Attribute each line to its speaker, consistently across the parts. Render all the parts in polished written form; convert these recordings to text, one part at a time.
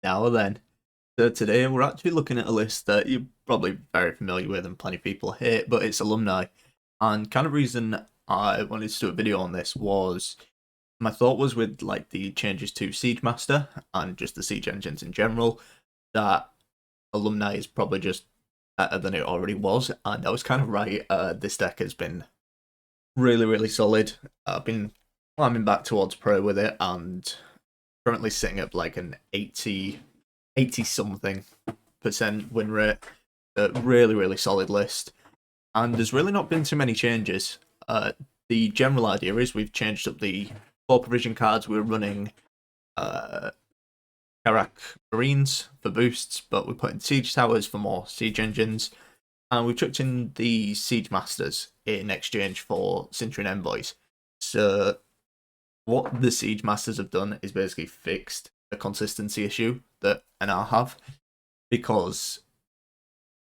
Speaker 1: Now then, so today we're actually looking at a list that you're probably very familiar with and plenty of people hate, but it's Alumni. And kind of reason I wanted to do a video on this was my thought was with like the changes to Siege Master and just the siege engines in general, that Alumni is probably just better than it already was, and I was kind of right. This deck has been really solid. I've been climbing back towards pro with it, and currently sitting at like an 80 something percent win rate. Really solid list, and there's really not been too many changes. The general idea is we've changed up the 4 provision cards. We're running Karak Marines for boosts, but we're putting Siege Towers for more siege engines, and we've chucked in the Siege Masters in exchange for Centurion Envoys. So what the Siege Masters have done is basically fixed a consistency issue that NR have, because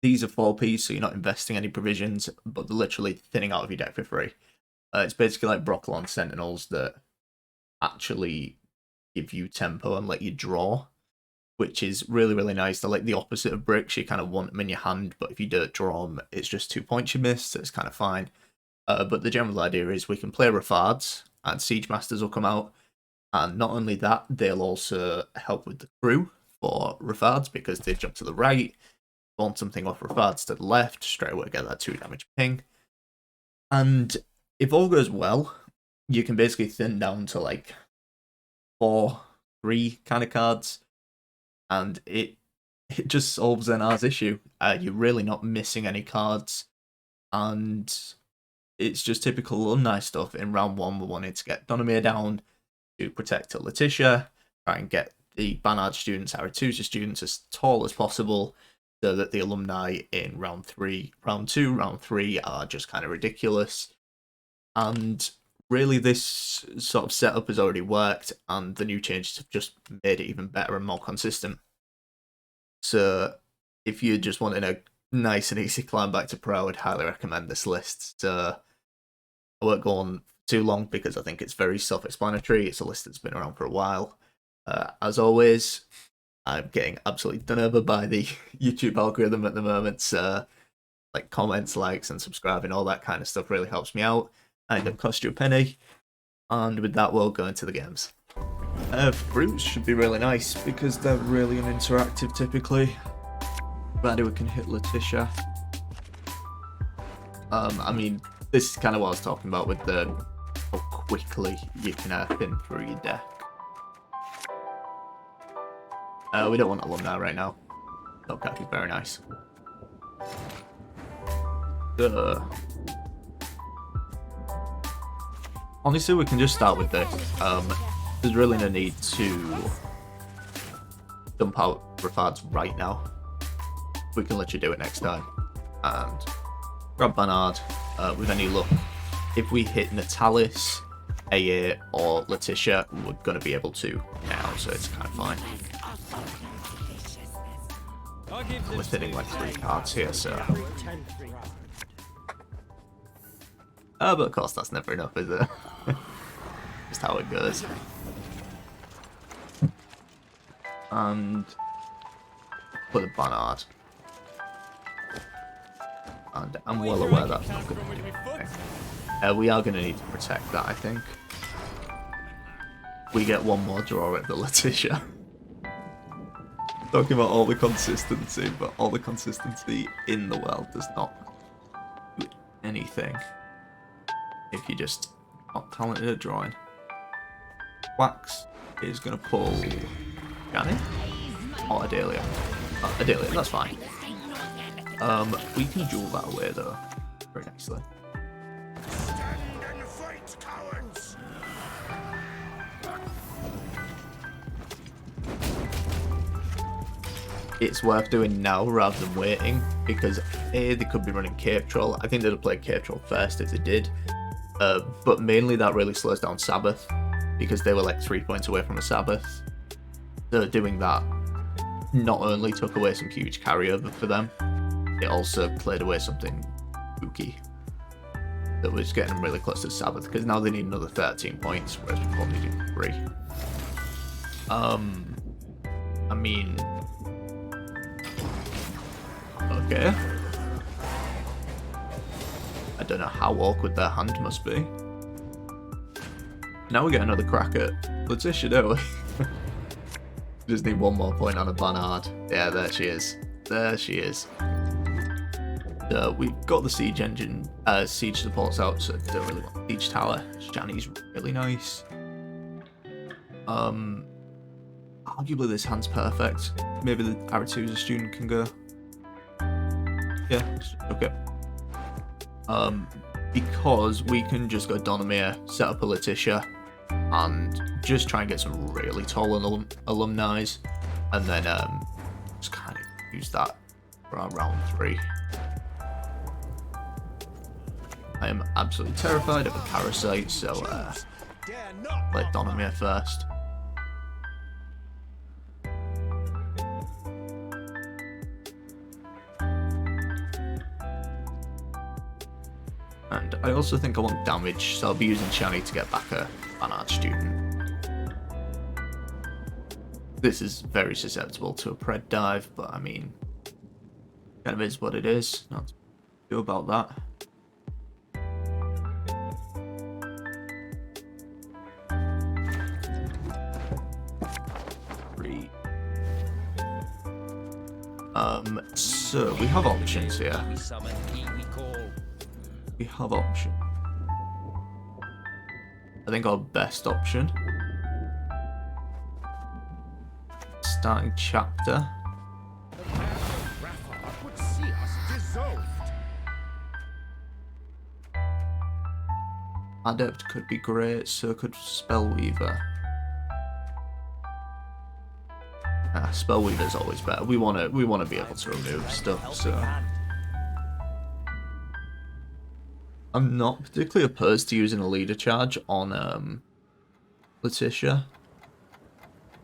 Speaker 1: these are 4Ps, so you're not investing any provisions, but they're literally thinning out of your deck for free. It's basically like Brocklon Sentinels that actually give you tempo and let you draw, which is really nice. They're like the opposite of bricks. You kind of want them in your hand, but if you don't draw them, it's just 2 points you miss, so it's kind of fine. But the general idea is we can play Rafards, and Siege Masters will come out, and not only that, they'll also help with the crew for Rafards, because they jump to the right, launch something off Rafards to the left, straight away get that 2 damage ping. And if all goes well, you can basically thin down to like 4-3 kind of cards, and it just solves NR's issue. You're really not missing any cards, and it's just typical Alumni stuff. In round 1, we wanted to get Donomir down to protect Letitia, try and get the Banard students, Arethusa students, as tall as possible, so that the Alumni in round 2, round 3 are just kind of ridiculous. And really, this sort of setup has already worked, and the new changes have just made it even better and more consistent. So if you're just wanting a nice and easy climb back to pro, I'd highly recommend this list. So I won't go on too long because I think it's very self-explanatory. It's a list that's been around for a while. As always, I'm getting absolutely done over by the YouTube algorithm at the moment, so like comments, likes, and subscribing, all that kind of stuff really helps me out. And it don't cost you a penny. And with that, we'll go into the games. Fruits should be really nice because they're really uninteractive typically. Ready, we can hit Letitia. I mean, this is kind of what I was talking about with the how quickly you can thin through your deck. We don't want Alumni right now. Okay, very nice. Honestly, we can just start with this. There's really no need to dump out Rafards right now. We can literally do it next time. And grab Banard. With any luck, if we hit Natalis, AA, or Letitia, we're going to be able to now, so it's kind of fine. We're hitting like 3 cards here, so... but of course that's never enough, is it? Just how it goes. And put a Banard. And I'm well aware that's not going to do anything. We are going to need to protect that, I think. We get one more draw at the Letitia. Talking about all the consistency, but all the consistency in the world does not do anything if you're just not talented at drawing. Wax is going to pull Janet or Adelia. Oh, Adelia, that's fine. We can duel that away though, very nicely. It's worth doing now rather than waiting, because A, they could be running Cape Troll. I think they'd have played Cape Troll first if they did. But mainly that really slows down Sabbath, because they were like 3 points away from a Sabbath. So doing that not only took away some huge carryover for them, it also cleared away something spooky that was getting them really close to Sabbath, because now they need another 13 points, whereas before they did 3. I I mean... Okay. I don't know how awkward their hand must be. Now we get another crack at Letitia, don't we? Just need one more point on a Barnard. Yeah, there she is. There she is. We've got the siege engine, siege supports out, so don't really want siege tower. Shani's really nice. Arguably this hand's perfect. Maybe the Arituza student can go. Yeah, okay. Because we can just go Donomir, set up a Letitia, and just try and get some really tall alumni, and then just kind of use that for our round 3. I am absolutely terrified of a parasite, so let Donomir first. And I also think I want damage, so I'll be using Shani to get back a Barnard student. This is very susceptible to a pred dive, but I mean, kind of is what it is. Not to do about that. So we have options here. We have options. I think our best option. Starting chapter. Adept could be great, so could Spellweaver. Spellweaver is always better. We want to be able to remove stuff, so I'm not particularly opposed to using a leader charge on Letitia.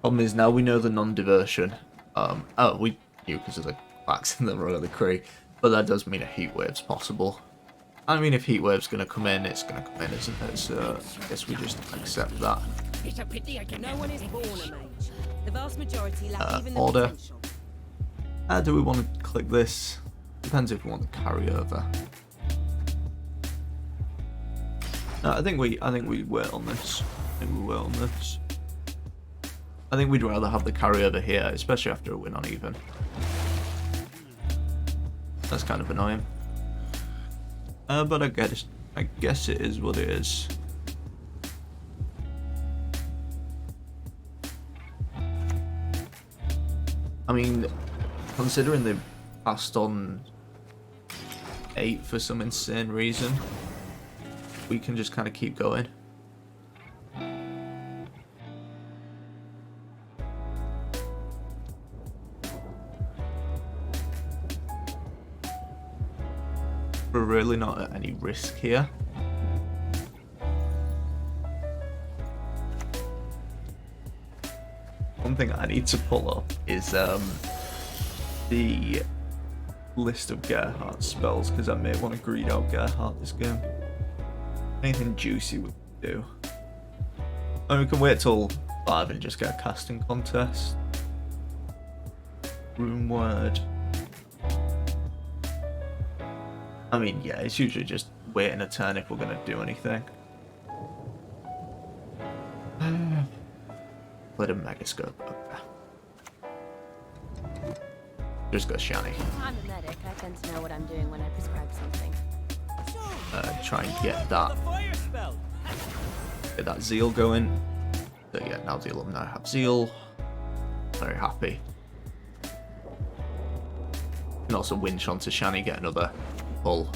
Speaker 1: Problem is now we know the non-diversion. Oh, we knew because of the facts in the royal decree, but that does mean a heat wave's possible. I mean, if heat wave's gonna come in, it's gonna come in, isn't it? So I guess we just accept that.
Speaker 2: It's a pity no one is born a mage. The vast majority lack even the
Speaker 1: order.
Speaker 2: potential.
Speaker 1: Do we want to click this? Depends if we want the carryover. No, I think we wait on this. I think we wait on this. I think we'd rather have the carryover here, especially after a win on even. That's kind of annoying. But I guess it is what it is. I mean, considering they've passed on 8 for some insane reason, we can just kind of keep going. We're really not at any risk here. One thing I need to pull up is the list of Gerhardt spells, because I may want to greed out Gerhardt this game. Anything juicy we can do. And we can wait till 5 and just get a casting contest. Rune word. I mean, yeah, it's usually just waiting a turn if we're going to do anything. Let a megascope. Okay. Just go Shani.
Speaker 2: I'm a medic. I tend to know what I'm doing when I prescribe something.
Speaker 1: Try and get that zeal going. So yeah, now the alumni have zeal. Very happy. We can also winch onto Shani, get another pull.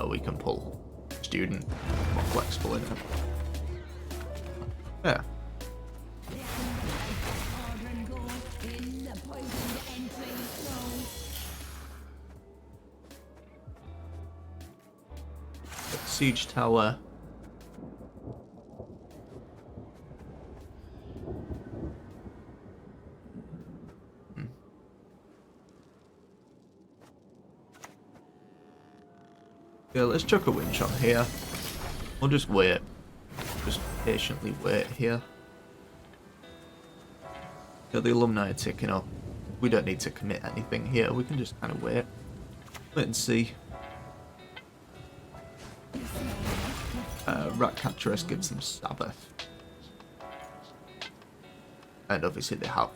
Speaker 1: We can pull student, more flexible in it. Yeah. Siege tower. Yeah, let's chuck a winch on here. We'll just wait. Just patiently wait here. Yeah, the alumni are ticking up. we don't need to commit anything here. We can just kind of wait and see. Ratcatcheress gives them Sabbath. And obviously they have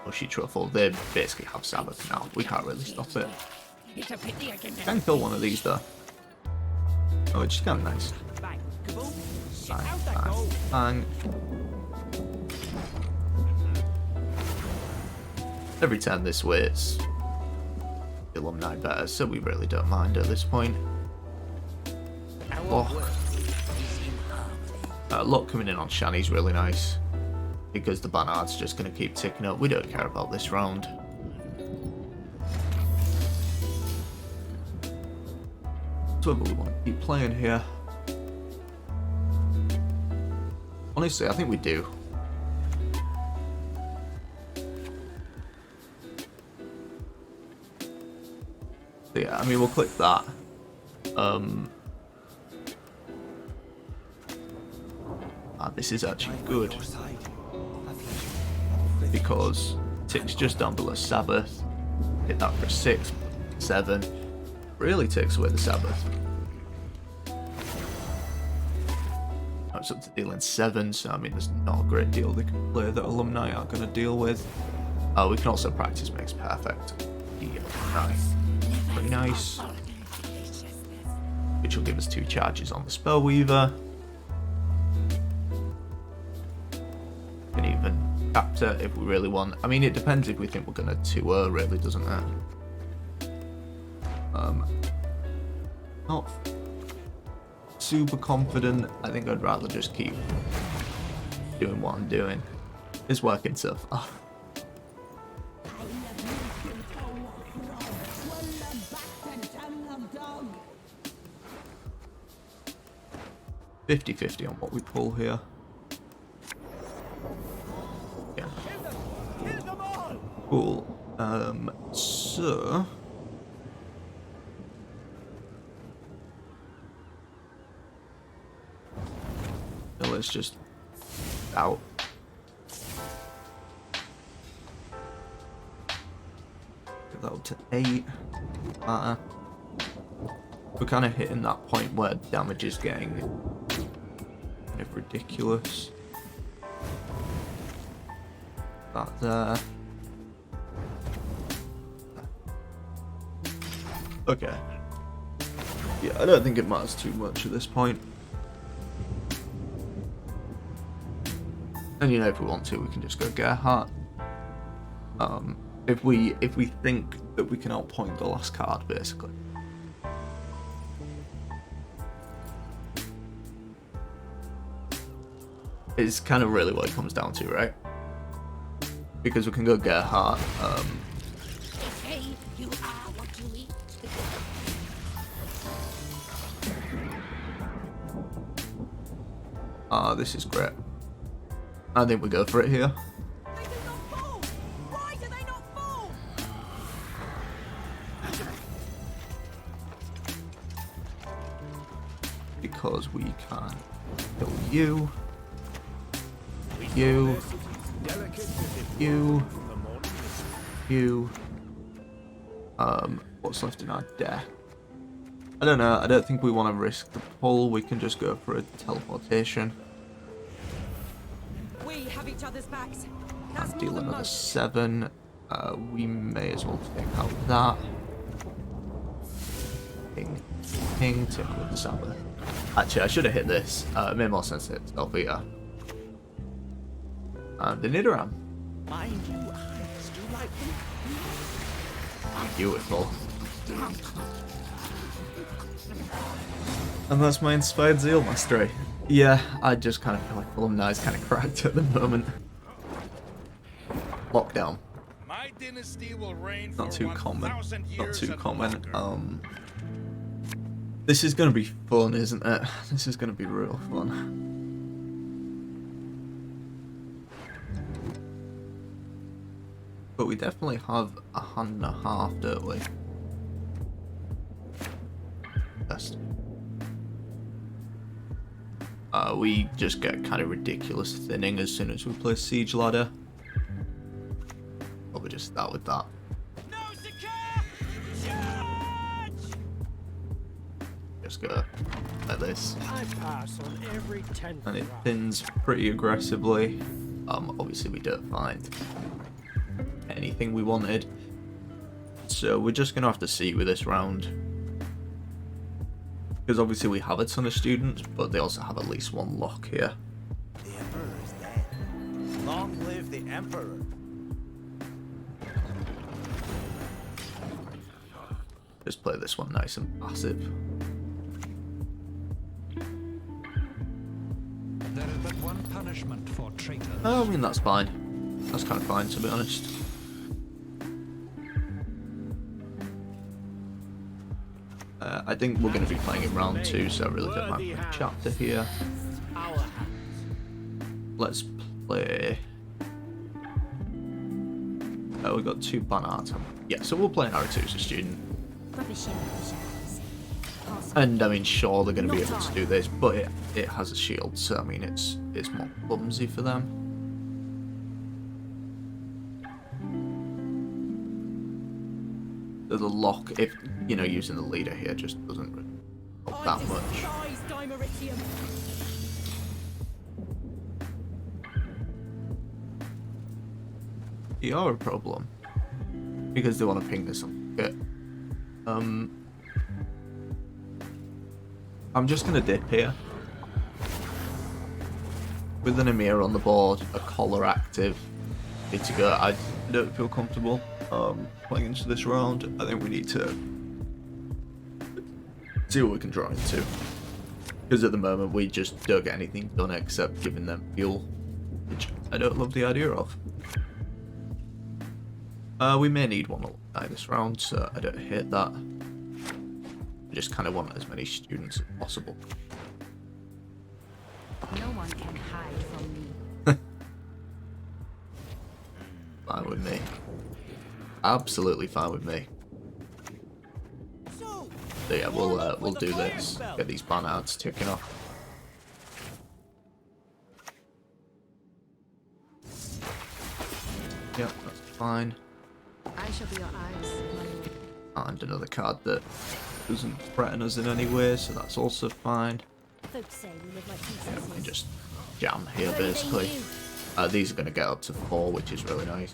Speaker 1: Mushy Truffle. They basically have Sabbath now. We can't really stop it. Can kill one of these though. Oh, it's kind of nice. Bang, bang, bang. Every time this way, it's the Alumni better, so we really don't mind at this point. Lock coming in on Shani's really nice, because the Barnard's just going to keep ticking up. We don't care about this round. So we want to keep playing here. Honestly, I think we do. So yeah, I mean, we'll click that. This is actually good because ticks just down below Sabbath. Hit that for 6, 7. Really takes away the Sabbath. It's up to dealing 7, so I mean, there's not a great deal they can play that Alumni are going to deal with. We can also practice makes perfect. Yeah, nice. Pretty nice. Which will give us 2 charges on the Spellweaver. Can even capture if we really want. I mean, it depends if we think we're going to 2-0, really, doesn't it? Not super confident. I think I'd rather just keep doing what I'm doing. It's working so far. $50-50 on what we pull here. Yeah. Cool. So let's just out. Get that up to 8. We're kind of hitting that point where damage is getting kind of ridiculous. That there. Okay. Yeah, I don't think it matters too much at this point. And you know, if we want to, we can just go Gerhardt. If we think that we can outpoint the last card, basically. It's kind of really what it comes down to, right? Because we can go Gerhardt. This is great. I think we go for it here.
Speaker 2: They do not fall. Why do they not fall?
Speaker 1: Because we can kill you. You. What's left in our deck? I don't know. I don't think we want to risk the pull. We can just go for a teleportation.
Speaker 2: We have each other's backs.
Speaker 1: And deal another 7. We may as well take out that. Ping, take with the Sabbath. Actually, I should have hit this. It made more sense to hit Elvira. And the Nidoran.
Speaker 3: Mind you, eyes, do you like them?
Speaker 1: Beautiful. And that's my inspired Zeal Mastery. Yeah, I just kind of feel like Alumni is kind of cracked at the moment. Lockdown.
Speaker 3: My dynasty will reign
Speaker 1: Not
Speaker 3: for
Speaker 1: too common.
Speaker 3: 1,000
Speaker 1: Not
Speaker 3: years
Speaker 1: too
Speaker 3: and
Speaker 1: common.
Speaker 3: longer.
Speaker 1: This is going to be fun, isn't it? This is going to be real fun. But we definitely have a hand and a half, don't we? Best. We just get kind of ridiculous thinning as soon as we play Siege Ladder. Probably just start with that.
Speaker 3: No secure! Charge!
Speaker 1: Just go like this.
Speaker 4: I pass on every 10th
Speaker 1: And it
Speaker 4: round.
Speaker 1: pins pretty aggressively. Obviously we don't find anything we wanted. So we're just going to have to see with this round. Because obviously we have a ton of students, but they also have at least one lock here.
Speaker 3: The Emperor is dead. Long live the Emperor.
Speaker 1: Just play this one nice and passive.
Speaker 5: There is but one punishment for traitors.
Speaker 1: I mean, that's fine. That's kind of fine, to be honest. I think we're going to be playing in round 2, so I really don't mind the chapter here.
Speaker 4: Our hands.
Speaker 1: Let's play... Oh, we've got 2 Barnards. Yeah, so we'll play an R2 as a student. And I mean, sure, they're going to be able to do this, but it has a shield, so I mean, it's more clumsy for them. So the lock, if you know, using the leader here just doesn't really help that much.
Speaker 2: Despise Dimeritium.
Speaker 1: You are a problem because they want to ping this on. Okay. I'm just gonna dip here. With an Emir on the board, a collar active, need to go. I don't feel comfortable playing into this round. I think we need to see what we can draw into. Because at the moment we just don't get anything done except giving them fuel, which I don't love the idea of. We may need one Alumni this round, so I don't hate that. I just kind of want as many students as possible.
Speaker 2: No one can hide from me.
Speaker 1: Fine with me. Absolutely fine with me. So yeah, we'll do this. Get these Barnards ticking off. Yep, that's fine.
Speaker 2: I shall be your eyes.
Speaker 1: And another card that doesn't threaten us in any way, so that's also fine.
Speaker 2: Folks say we live like
Speaker 1: We can
Speaker 2: princesses.
Speaker 1: just jam here basically. These are going to get up to 4, which is really nice.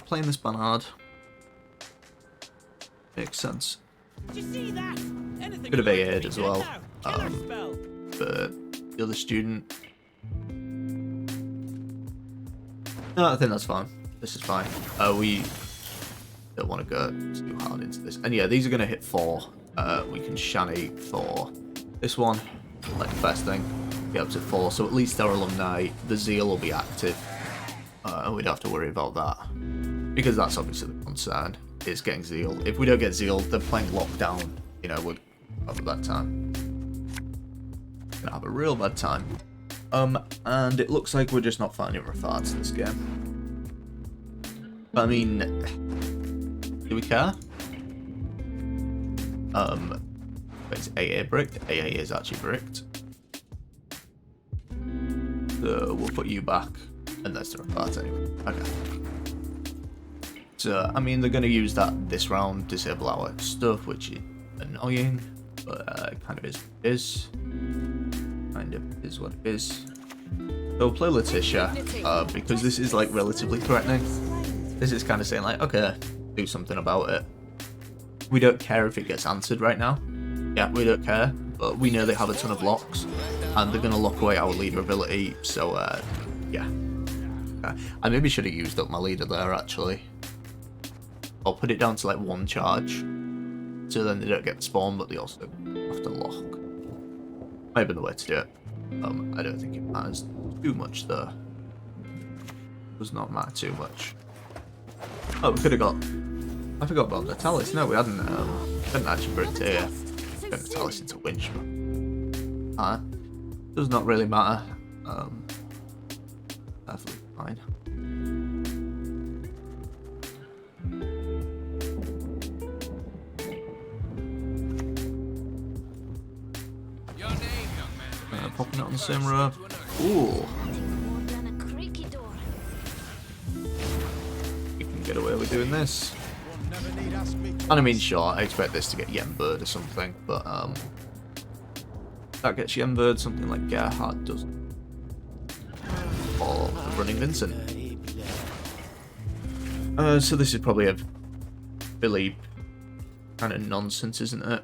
Speaker 1: Playing this Barnard makes sense.
Speaker 4: Did you see that? Anything
Speaker 1: Bit of
Speaker 4: you like
Speaker 1: aid
Speaker 4: to
Speaker 1: as
Speaker 4: be
Speaker 1: well.
Speaker 4: dead now. Killer spell.
Speaker 1: For the other student. No, I think that's fine. This is fine. We don't want to go too hard into this. And yeah, these are going to hit 4. We can shanny for this one. Like the best thing. Get up to 4. So at least our Alumni, the Zeal will be active. And we don't have to worry about that. Because that's obviously the concern, is getting Zeal. If we don't get Zeal, they're playing Lockdown. You know, we're over that time. Gonna have a real bad time. And it looks like we're just not finding Rafards this game. I mean, do we care? It's AA bricked. AA is actually bricked. So we'll put you back, and that's the Rafards anyway. Okay. So I mean, they're gonna use that this round, disable our stuff, which is annoying, but it kind of is what it is. Kind of is what it is. So we'll play Letitia, because this is like relatively threatening. This is kind of saying like, okay, do something about it. We don't care if it gets answered right now. Yeah, we don't care, but we know they have a ton of locks, and they're gonna lock away our leader ability. So yeah, I maybe should have used up my leader there actually. I'll put it down to like 1 charge, so then they don't get spawned, but they also have to lock. Maybe the way to do it. I don't think it matters too much though. Does not matter too much. Oh, we could have got. I forgot about Natalis. No, we hadn't actually bricked here. Got Natalis into winch. Does not really matter. Perfectly fine.
Speaker 3: Your name, young man.
Speaker 1: Popping it on the same row. Ooh.
Speaker 6: Nothing more than a creaky door.
Speaker 1: You can get away with doing this.
Speaker 3: You'll never need ask me
Speaker 1: And I mean, sure, I expect this to get Yembird or something, but that gets Yembird, something like Gerhard doesn't. Or Running Vincent. So this is probably a really kind of nonsense, isn't it?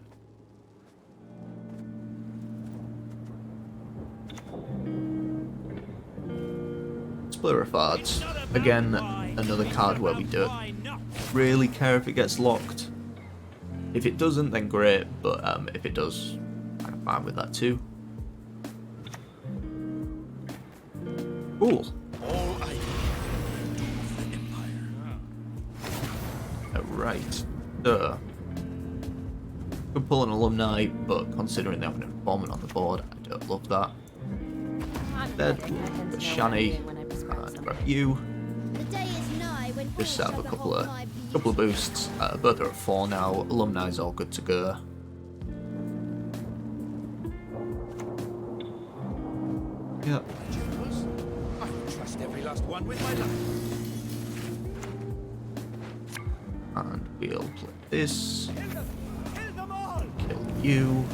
Speaker 1: Splitter of Fards. Again, another card where we don't really care if it gets locked. If it doesn't, then great, but if it does, I'm fine with that too. Cool.
Speaker 3: all I of the Empire.
Speaker 1: Right. Could pull an Alumni, but considering they have an informant on the board, I don't love that. Instead, got Shani, and grab you.
Speaker 6: The day is nigh when
Speaker 1: Just set up a
Speaker 6: the
Speaker 1: couple
Speaker 6: whole
Speaker 1: of
Speaker 6: tribe
Speaker 1: boosts. Both are at 4 now. Alumni's all good to go. Yep.
Speaker 3: Generals, I will trust every last one with my life.
Speaker 1: And we'll play this.
Speaker 4: Kill them all!
Speaker 1: Kill you.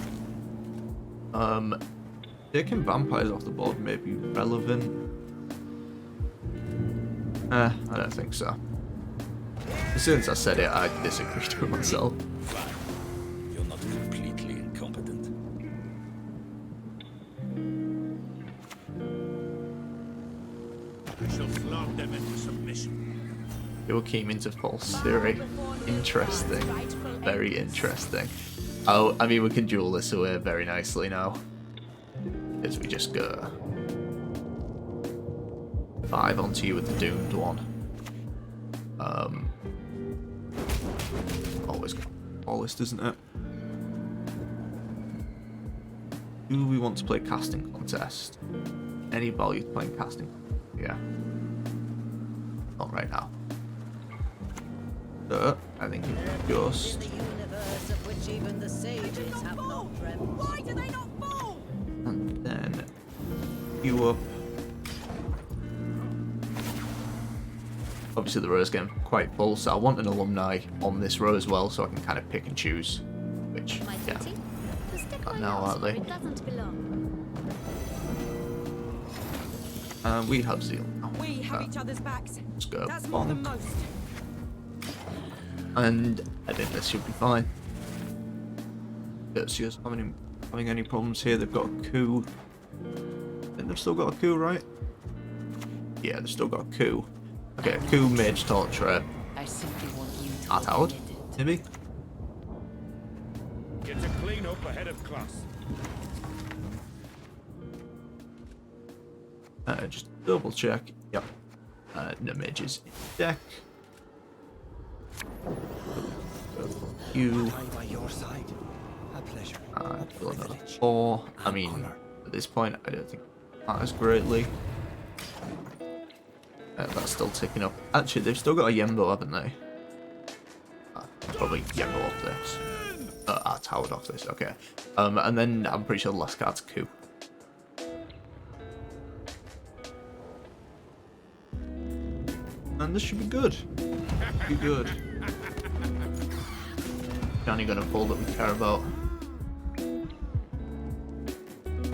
Speaker 1: Taking vampires off the board may be relevant. I don't think so. As soon as I said it, I disagreed with myself.
Speaker 3: Fine. You're not completely incompetent. I shall flog them into submission.
Speaker 1: You're keen into false theory. Interesting. Very interesting. Oh, I mean, we can duel this away very nicely now. As we just go 5 onto you with the doomed one. Always got all this, doesn't it? Do we want to play casting contest? Any value to playing casting? Yeah. Not right now. So, I think it's just
Speaker 2: The universe of which even the sages have not dreamt. Why do they not fall?
Speaker 1: and then you up. Obviously the row is getting quite full, so I want an Alumni on this row as well, so I can kind of pick and choose which.
Speaker 6: My
Speaker 1: Yeah.
Speaker 6: duty? To stick my
Speaker 1: Now,
Speaker 6: nose
Speaker 1: aren't
Speaker 6: where
Speaker 1: they?
Speaker 6: it doesn't belong.
Speaker 1: We have Zeal now.
Speaker 2: We have each other's backs.
Speaker 1: Let's go.
Speaker 2: That's more than
Speaker 1: Bonk.
Speaker 2: most.
Speaker 1: And I think this should be fine. Don't see us having any problems here. They've got a coup. I think they've still got a coup, right? Yeah, they've still got a coup. Okay, coup, mage, torture,
Speaker 7: I simply want you to
Speaker 1: art out,
Speaker 7: admit it.
Speaker 1: maybe?
Speaker 3: Get a clean up ahead of class.
Speaker 1: Just double check. Yep. No mages in deck. You.
Speaker 3: I by your side. A pleasure.
Speaker 1: Fill another 4. I mean, at this point, I don't think it matters greatly. That's still ticking up. Actually, they've still got a Yembo, haven't they? Probably Yembo off this. Towered off this, okay. And then I'm pretty sure the last card's coup. And this should be good. Be good. Johnny gonna pull that we care about.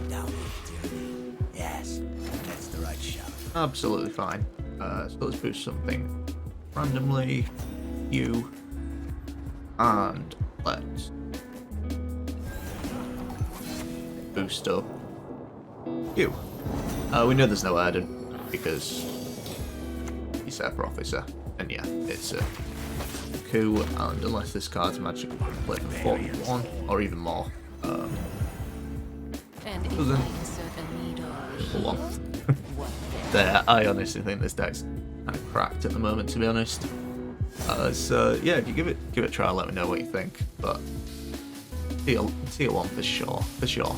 Speaker 3: Down with tyranny. Yes, that's the right shout.
Speaker 1: Absolutely fine. So let's boost something randomly. You. And let's boost up you. We know there's no Erden because he's there for officer. And yeah, it's a coup, and unless this card's magically played for 41 or even more.
Speaker 7: And if
Speaker 1: Doesn't-
Speaker 7: I insert a needle,
Speaker 1: Hold on.
Speaker 7: what then?
Speaker 1: There, I honestly think this deck's kind of cracked at the moment, to be honest. So yeah, if you give it a try, let me know what you think. But tier 1 for sure, for sure.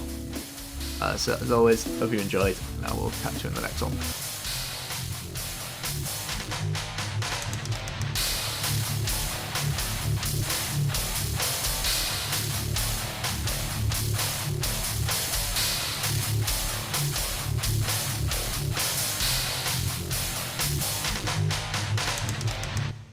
Speaker 1: So as always, hope you enjoyed, and I will catch you in the next one.